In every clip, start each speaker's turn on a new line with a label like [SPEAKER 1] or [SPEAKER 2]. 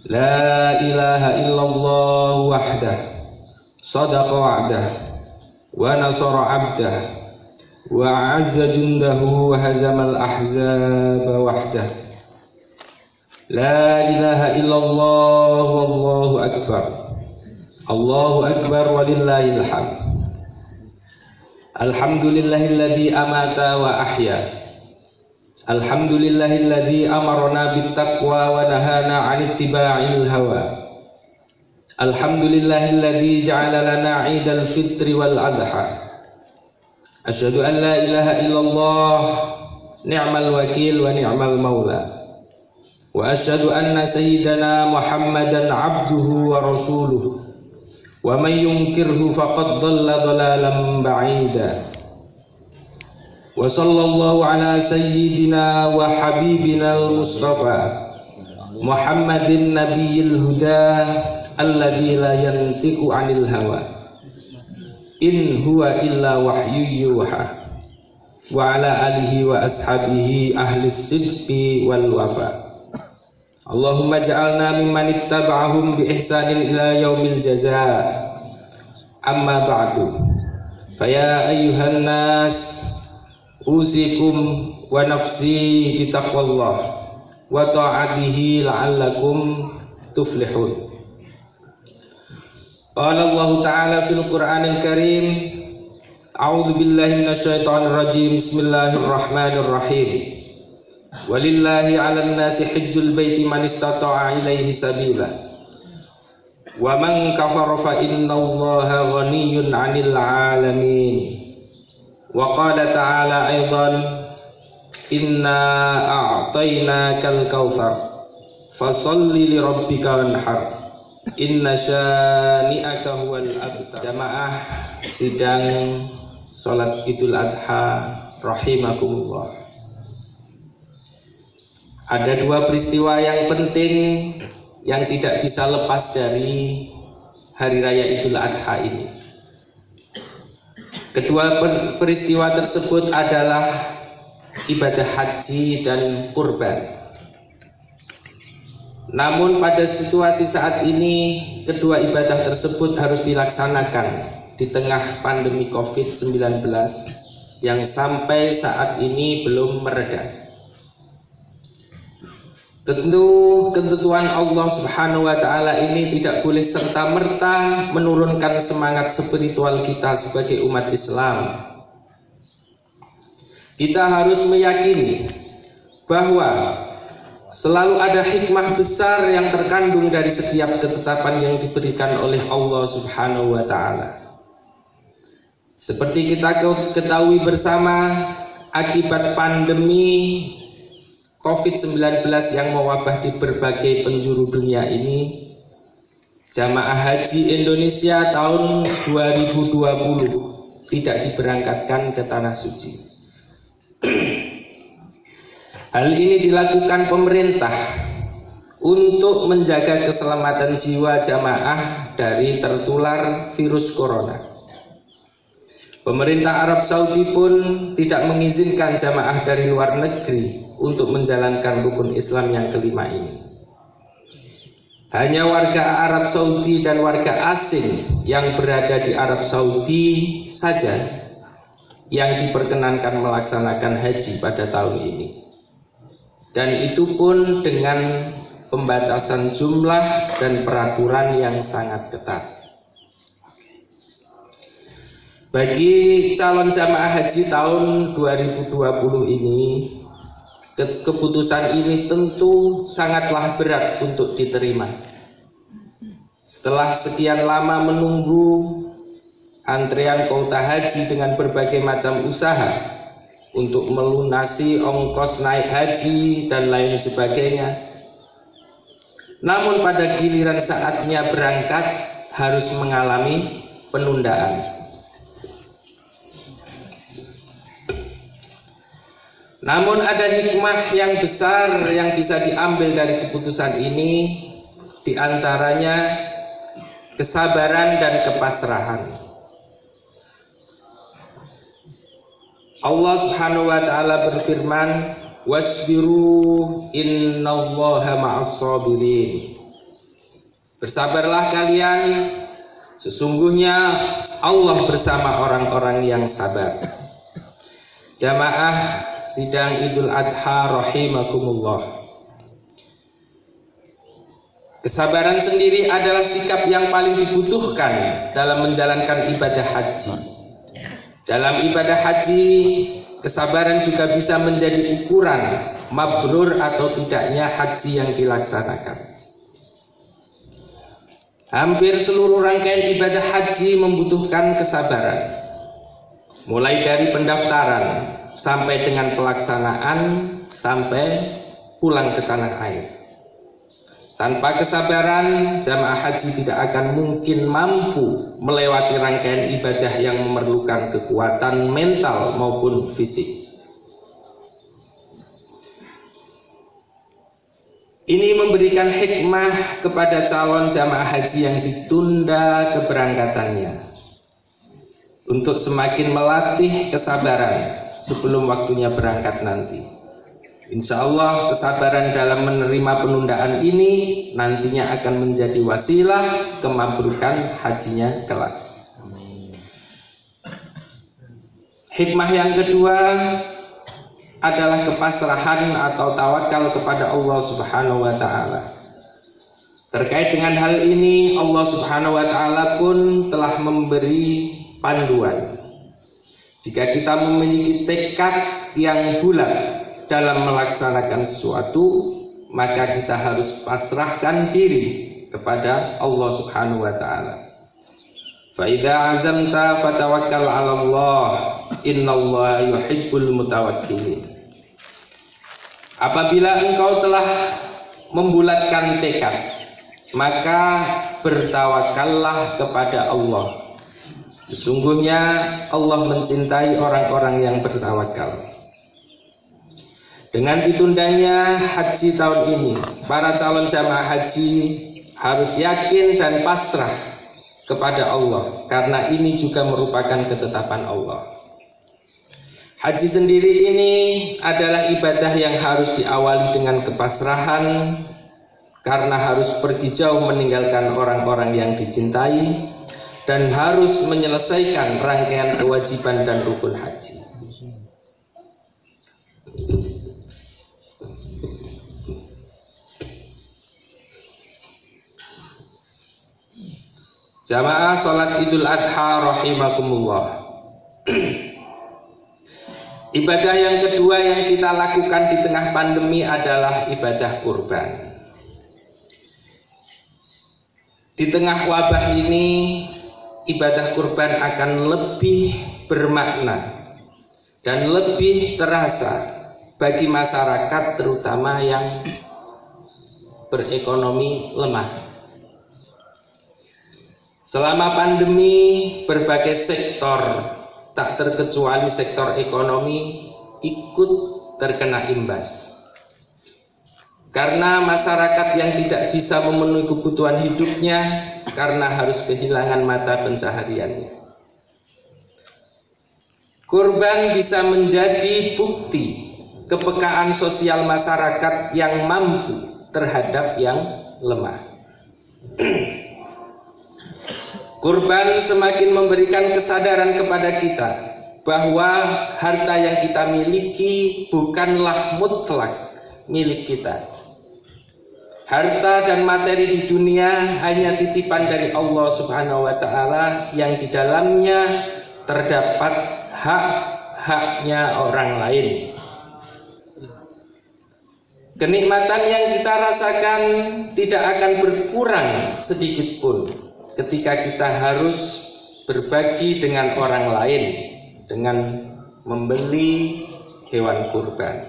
[SPEAKER 1] La ilaha illallah wahdah sadaqa wa'dah wa nasara 'abdah wa 'azza jundahu wa hazamal ahzaba wahdah. La ilaha illallah wallahu akbar. Allahu akbar walillahil hamd. Alhamdulillahilladzi amata wa ahya. Alhamdulillahilladzi amarna bittaqwa wa nahana 'anit tiba'il hawa. Alhamdulillahilladzi ja'ala lana 'idal fitri wal adha. Asyhadu an la ilaha illallah ni'mal wakil wa ni'mal maula. Wa asyhadu anna sayyidana Muhammadan 'abduhu wa rasuluhu. Wa man yunkirhu faqad dhalla dhalalan ba'ida. Wa sallallahu ala sayyidina wa habibina al-mustafa Muhammadin nabiyil huda alladzi la yantiqu 'anil hawa in huwa illa wahyu yuha wa ala alihi wa ashabihi ahli sidqi wal wafa. Allahumma ja'alna mimman ittaba'ahum bi ihsanin ila yaumil jazaa. Amma ba'du. Faya ayyuhan nas usikum wa nafsi bi taqwallah wa ta'atihi la'allakum tuflihun. Qala Allah ta'ala fil Qur'anil Karim, a'udzu billahi minasyaitonir rajim. Bismillahirrahmanirrahim. Walillahi 'alan nasi hajjul baiti man istata'a ilaihi sabila. Wa man kafara fa innallaha ghaniyyun 'anil 'alamin. Wa qala ta'ala aidan, inna a'tainakal kautsar fasholli li rabbika wanhar. Inna syani'aka huwal abtar. Jamaah sidang salat Idul Adha rahimakumullah. Ada dua peristiwa yang penting yang tidak bisa lepas dari hari raya Idul Adha ini. Kedua peristiwa tersebut adalah ibadah haji dan kurban. Namun pada situasi saat ini kedua ibadah tersebut harus dilaksanakan di tengah pandemi COVID-19 yang sampai saat ini belum mereda. Tentu ketentuan Allah Subhanahu wa taala ini tidak boleh serta-merta menurunkan semangat spiritual kita sebagai umat Islam. Kita harus meyakini bahwa selalu ada hikmah besar yang terkandung dari setiap ketetapan yang diberikan oleh Allah Subhanahu wa taala. Seperti kita ketahui bersama, akibat pandemi COVID-19 yang mewabah di berbagai penjuru dunia ini, jamaah haji Indonesia tahun 2020 tidak diberangkatkan ke tanah suci. Hal ini dilakukan pemerintah untuk menjaga keselamatan jiwa jamaah dari tertular virus corona. Pemerintah Arab Saudi pun tidak mengizinkan jamaah dari luar negeri untuk menjalankan rukun Islam yang kelima ini. Hanya warga Arab Saudi dan warga asing yang berada di Arab Saudi saja yang diperkenankan melaksanakan haji pada tahun ini. Dan itu pun dengan pembatasan jumlah dan peraturan yang sangat ketat. Bagi calon jamaah haji tahun 2020 ini, keputusan ini tentu sangatlah berat untuk diterima. Setelah sekian lama menunggu antrean kuota haji dengan berbagai macam usaha untuk melunasi ongkos naik haji dan lain sebagainya. Namun pada giliran saatnya berangkat harus mengalami penundaan. Namun ada hikmah yang besar yang bisa diambil dari keputusan ini, diantaranya kesabaran dan kepasrahan. Allah Subhanahu wa taala berfirman, wasbiru innallaha ma'as sabirin. Bersabarlah kalian, sesungguhnya Allah bersama orang-orang yang sabar. Jamaah sidang Idul Adha rahimakumullah. Kesabaran sendiri adalah sikap yang paling dibutuhkan dalam menjalankan ibadah haji. Dalam ibadah haji, kesabaran juga bisa menjadi ukuran mabrur atau tidaknya haji yang dilaksanakan. Hampir seluruh rangkaian ibadah haji membutuhkan kesabaran. Mulai dari pendaftaran sampai dengan pelaksanaan sampai pulang ke tanah air. Tanpa kesabaran, jamaah haji tidak akan mungkin mampu melewati rangkaian ibadah yang memerlukan kekuatan mental maupun fisik. Ini memberikan hikmah kepada calon jamaah haji yang ditunda keberangkatannya untuk semakin melatih kesabaran sebelum waktunya berangkat nanti. Insya Allah kesabaran dalam menerima penundaan ini nantinya akan menjadi wasilah kemabrukan hajinya kelak. Hikmah yang kedua adalah kepasrahan atau tawakal kepada Allah Subhanahu wa Ta'ala. Terkait dengan hal ini, Allah Subhanahu wa Ta'ala pun telah memberi panduan. Jika kita memiliki tekad yang bulat dalam melaksanakan sesuatu, maka kita harus pasrahkan diri kepada Allah Subhanahu wa Ta'ala. Fa idza azamta fatawakkal 'ala Allah, innallaha yuhibbul mutawakkilin. Apabila engkau telah membulatkan tekad, maka bertawakallah kepada Allah. Sesungguhnya Allah mencintai orang-orang yang bertawakal. Dengan ditundanya haji tahun ini, para calon jamaah haji harus yakin dan pasrah kepada Allah, karena ini juga merupakan ketetapan Allah. Haji sendiri ini adalah ibadah yang harus diawali dengan kepasrahan, karena harus pergi jauh meninggalkan orang-orang yang dicintai dan harus menyelesaikan rangkaian kewajiban dan rukun haji. Jamaah sholat Idul Adha rahimakumullah. Ibadah yang kedua yang kita lakukan di tengah pandemi adalah ibadah kurban. Di tengah wabah ini, ibadah kurban akan lebih bermakna dan lebih terasa bagi masyarakat terutama yang berekonomi lemah. Selama pandemi, berbagai sektor, tak terkecuali sektor ekonomi, ikut terkena imbas. Karena masyarakat yang tidak bisa memenuhi kebutuhan hidupnya karena harus kehilangan mata pencahariannya. Kurban bisa menjadi bukti kepekaan sosial masyarakat yang mampu terhadap yang lemah. Kurban semakin memberikan kesadaran kepada kita bahwa harta yang kita miliki bukanlah mutlak milik kita. Harta dan materi di dunia hanya titipan dari Allah Subhanahu wa Ta'ala yang di dalamnya terdapat hak-haknya orang lain. Kenikmatan yang kita rasakan tidak akan berkurang sedikit pun ketika kita harus berbagi dengan orang lain dengan membeli hewan kurban.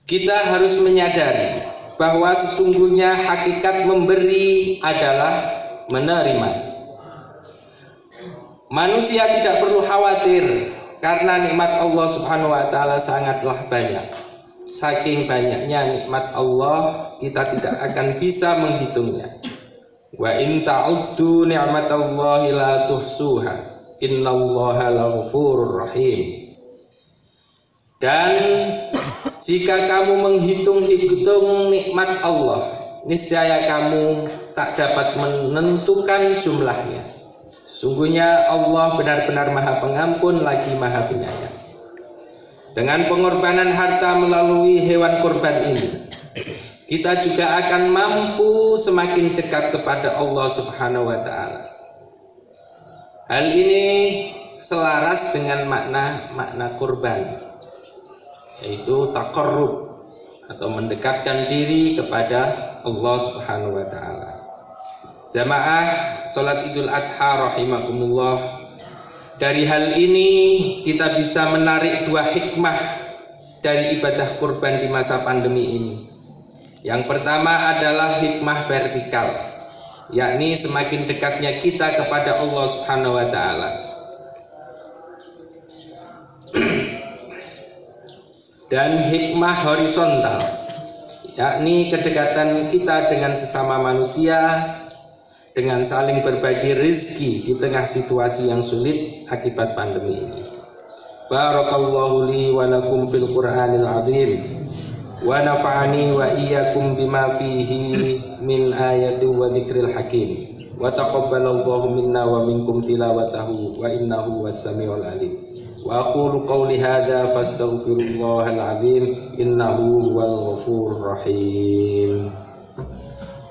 [SPEAKER 1] Kita harus menyadari bahwa sesungguhnya hakikat memberi adalah menerima. Manusia tidak perlu khawatir karena nikmat Allah Subhanahu wa Ta'ala sangatlah banyak. Saking banyaknya nikmat Allah, kita tidak akan bisa menghitungnya. Wa in ta'uddu ni'matallahi la tuhsuha, innallaha laghafurur rahim. Dan jika kamu menghitung-hitung nikmat Allah, niscaya kamu tak dapat menentukan jumlahnya. Sesungguhnya Allah benar-benar Maha Pengampun lagi Maha Penyayang. Dengan pengorbanan harta melalui hewan kurban ini, kita juga akan mampu semakin dekat kepada Allah Subhanahu wa Ta'ala. Hal ini selaras dengan makna kurban, yaitu taqarrub atau mendekatkan diri kepada Allah Subhanahu wa Ta'ala. Jamaah salat Idul Adha rahimakumullah, dari hal ini kita bisa menarik dua hikmah dari ibadah kurban di masa pandemi ini. Yang pertama adalah hikmah vertikal, yakni semakin dekatnya kita kepada Allah Subhanahu wa Ta'ala. Dan hikmah horizontal, yakni kedekatan kita dengan sesama manusia dengan saling berbagi rezeki di tengah situasi yang sulit akibat pandemi ini. Barakallahu li wa lakum fil Qur'anil azim wa nafa'ani wa iyyakum bima fihi min ayatin wa dzikril hakim wa taqabbalallahu minna wa minkum tilawatahu wa innahu was-sami'ul alim. Wa aqulu qawli hadza fastaghfirullahal azim innahu huwal ghafurur rahim.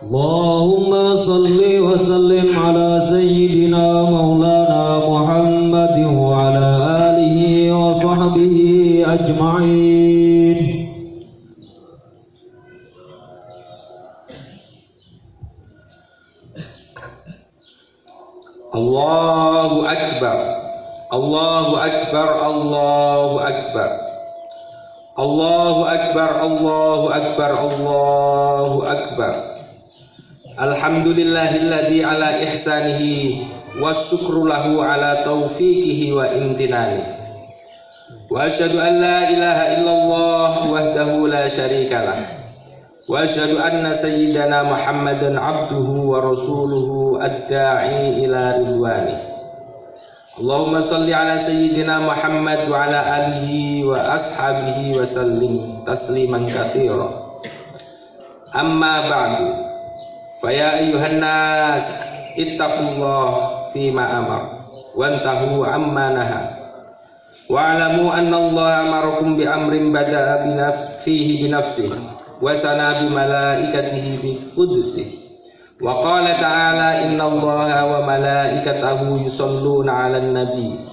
[SPEAKER 2] Allahumma salli wa sallim ala sayyidina maulana Muhammadin wa ala alihi wa sahbihi ajma'in.
[SPEAKER 1] Allahu akbar, Allahu akbar, Allahu akbar, Allahu akbar, Allahu akbar, Allahu akbar. Alhamdulillahilladzi ala ihsanihi wasyukru lahu ala taufiqihi wa imtinani. Wa asyhadu an la ilaha illallah wahdahu la syarikalah. Wa asyhadu anna sayyidana Muhammadan abduhu wa rasuluhu ad-da'i ila ridwani. Allahumma salli ala sayyidina Muhammad wa ala alihi wa ashabihi wa sallim tasliman katsira. Amma ba'du. Faya ayyuhan nas ittaqullah fima amar wantahu amma naha wa'lamu anna Allah amarakum bi amrin bada'a fihi bi nafsihi wa sana bi malaikatihi bi qudsihi wa qala ta'ala inna Allaha wa malaikatahu yusalluna 'alan nabi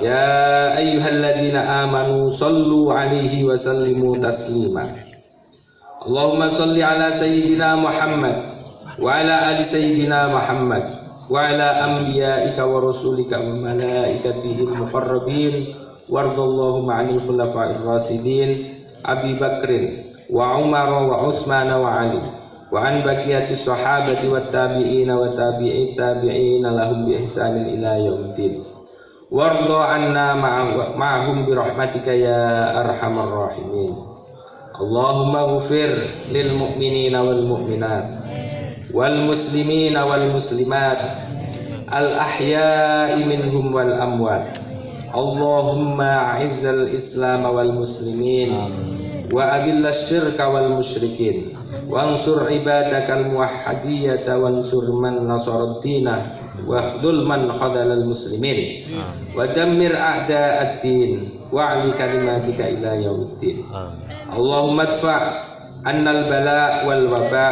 [SPEAKER 1] ya ayyuhalladzina amanu sallu 'alaihi wa sallimu taslima. Allahumma salli ala sayyidina Muhammad wa ala ali sayyidina Muhammad wa ala anbiya'ika wa rasulika wa malaikatihil muqarrabin wardallahu ma'anil khulafa'ir rasidin Abi Bakrin wa Umar wa Utsman wa Ali wa an baqiyati sahabati wat tabi'ina wa tabi'it tabi'ina lahum bi ihsanin ila yaumiddin warda anna ma'ahum bi rahmatika ya arhamar rahimin. Allahumma ghfir lil mu'minina wal mu'minat wal muslimina wal muslimat al ahya'i minhum wal amwat. Allahumma a'izzal islam wal muslimin wa adhillash syirka wal musyrikin wansur ibadakal muwahhidiyata wansur man nasarad dinah wahdul man khadalal muslimin wa dammir a'da'ad din wa'li kalimatika ila yaumiddin. Allahumma adfa' annal bala wal waba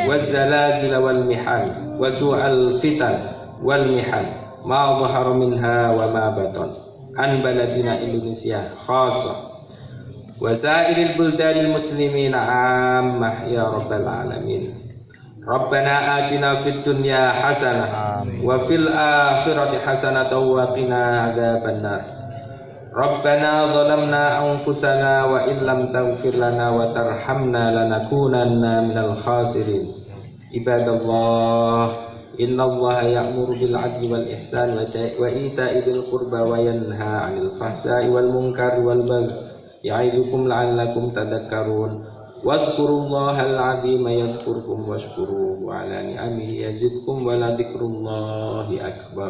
[SPEAKER 1] waz zalazil wal mihan wa su'al fitan wal mihan ma dhahara minha wa ma batan an baladina Indonesia khassa wa sairil buldanil muslimina ammah ya rabbal alamin. Rabbana atina fid dunya hasanah wa fil akhirati hasanah wa qina adzabannar. Rabbana zalamna anfusana wa illam taghfir lana wa tarhamna lanakunanna minal khasirin. Ibadallah, innallaha ya'muru bil 'adli wal ihsan wa ita'i dzil qurba wa yanha 'anil fahsai wal munkari wal baghi ya'idukum la'allakum tadhakkarun. Wadhkurullahal 'azima yadhkurkum washkuruhu 'ala ni'amihi yazidkum wa la dzikrullahi akbar.